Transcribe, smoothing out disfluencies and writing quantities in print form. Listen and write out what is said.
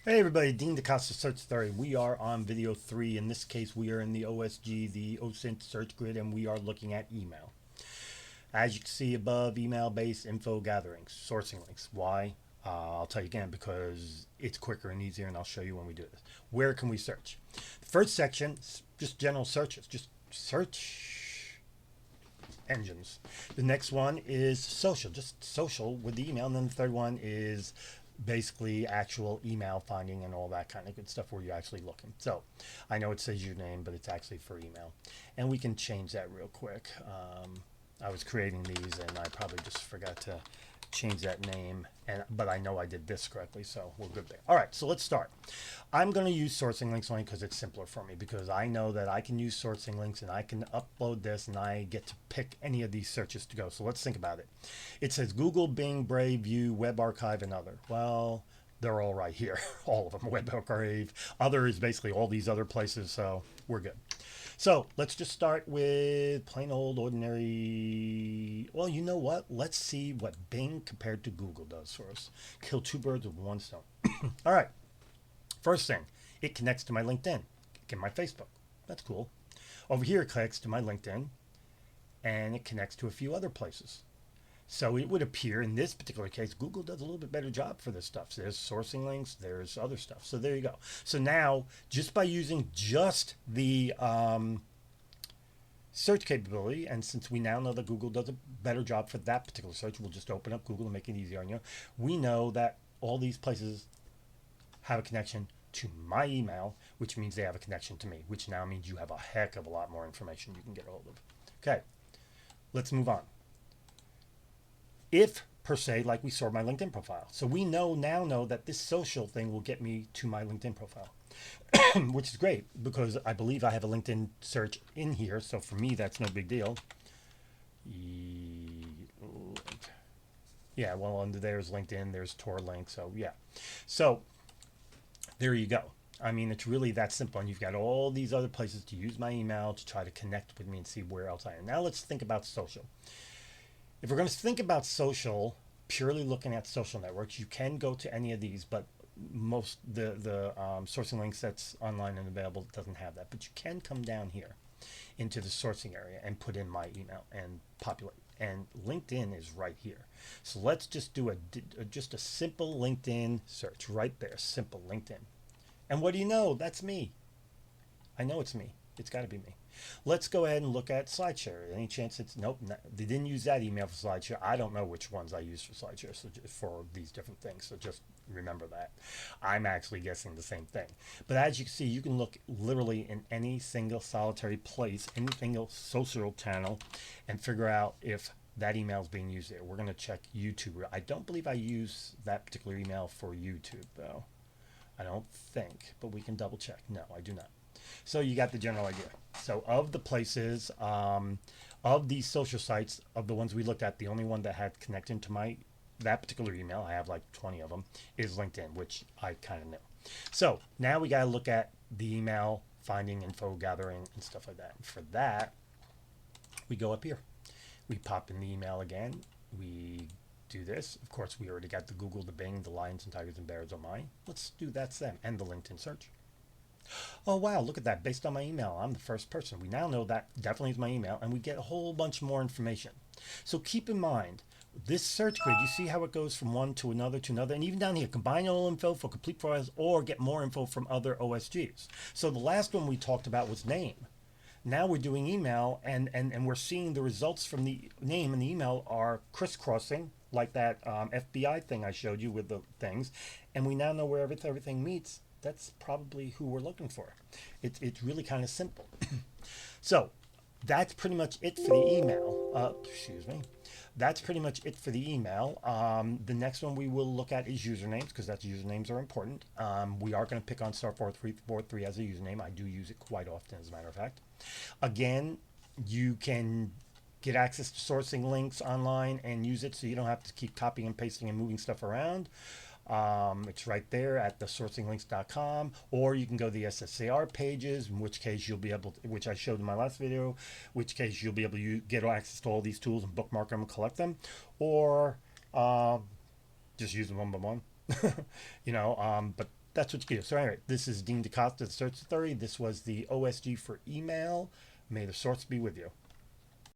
Hey everybody, Dean DeCosta Search Theory. We are on video 3. In this case, we are in the OSG, the OSINT search grid, and we are looking at email. As you can see above, email-based info gatherings, sourcing links. Why? I'll tell you again because it's quicker and easier, and I'll show you when we do this. Where can we search? The first section is just general searches, just search engines. The next one is social, just social with the email, and then the third one is basically actual email finding and all that kind of good stuff where you're actually looking. So I know it says your name, but it's actually for email, and we can change that real quick. I was creating these and I probably just forgot to change that name, but I know I did this correctly, so we're good there. All right, so let's start. I'm going to use sourcing links only because it's simpler for me, because I know that I can use sourcing links and I can upload this and I get to pick any of these searches to go. So let's think about it. It says Google, Bing, Brave, View, Web Archive, and other. Well, they're all right here. All of them. Web Archive. Other is basically all these other places, so we're good. So let's just start with plain old ordinary. Well, you know what? Let's see what Bing compared to Google does for us. Kill two birds with one stone. All right. First thing, it connects to my LinkedIn, and my Facebook. That's cool. Over here, it connects to my LinkedIn, and it connects to a few other places. So it would appear in this particular case, Google does a little bit better job for this stuff. So there's sourcing links, there's other stuff. So there you go. So now, just by using just the search capability, and since we now know that Google does a better job for that particular search, we'll just open up Google and make it easier on you. We know that all these places have a connection to my email, which means they have a connection to me, which now means you have a heck of a lot more information you can get a hold of. Okay, let's move on. If per se, like we saw my LinkedIn profile. So we now know that this social thing will get me to my LinkedIn profile, which is great because I believe I have a LinkedIn search in here. So for me, that's no big deal. Yeah, well, under there's LinkedIn, there's Tor link. So yeah. So there you go. I mean, it's really that simple. And you've got all these other places to use my email to try to connect with me and see where else I am. Now let's think about social. If we're going to think about social, purely looking at social networks, you can go to any of these, but most the sourcing links that's online and available doesn't have that. But you can come down here into the sourcing area and put in my email and populate. And LinkedIn is right here. So let's just do just a simple LinkedIn search right there. Simple LinkedIn. And what do you know? That's me. I know it's me. It's got to be me. Let's go ahead and look at SlideShare. Any chance it's nope? They didn't use that email for SlideShare. I don't know which ones I use for SlideShare, so for these different things. So just remember that. I'm actually guessing the same thing. But as you can see, you can look literally in any single solitary place, any single social channel, and figure out if that email is being used there. We're going to check YouTube. I don't believe I use that particular email for YouTube though. I don't think, but we can double check. No, I do not. So you got the general idea. So of the places, of these social sites, of the ones we looked at, the only one that had connected to that particular email, I have like 20 of them, is LinkedIn, which I kind of knew. So now we got to look at the email finding, info gathering, and stuff like that. And for that, we go up here. We pop in the email again. We do this. Of course, we already got the Google, the Bing, the lions and tigers and bears on mine. Let's do that's them, and the LinkedIn search. Oh wow, look at that. Based on my email, I'm the first person. We now know that definitely is my email, and we get a whole bunch more information. So keep in mind, this search grid, you see how it goes from one to another, and even down here, combine all info for complete profiles or get more info from other OSGs. So the last one we talked about was name. Now we're doing email, and we're seeing the results from the name and the email are crisscrossing, like that FBI thing I showed you with the things, and we now know where everything meets. That's probably who we're looking for. It's really kind of simple. So that's pretty much it for the email. Excuse me. That's pretty much it for the email. The next one we will look at is usernames, because that's usernames are important. We are going to pick on star4343 as a username. I do use it quite often, as a matter of fact. Again, you can get access to sourcing links online and use it, so you don't have to keep copying and pasting and moving stuff around. It's right there at the sourcinglinks.com, or you can go to the SSAR pages, in which case you'll be able to, which I showed in my last video, which case you'll be able to get access to all these tools and bookmark them and collect them, or just use them one by one. But that's what you can do. So anyway, this is Dean DeCosta, the Search Authority. This was the OSG for email. May the source be with you.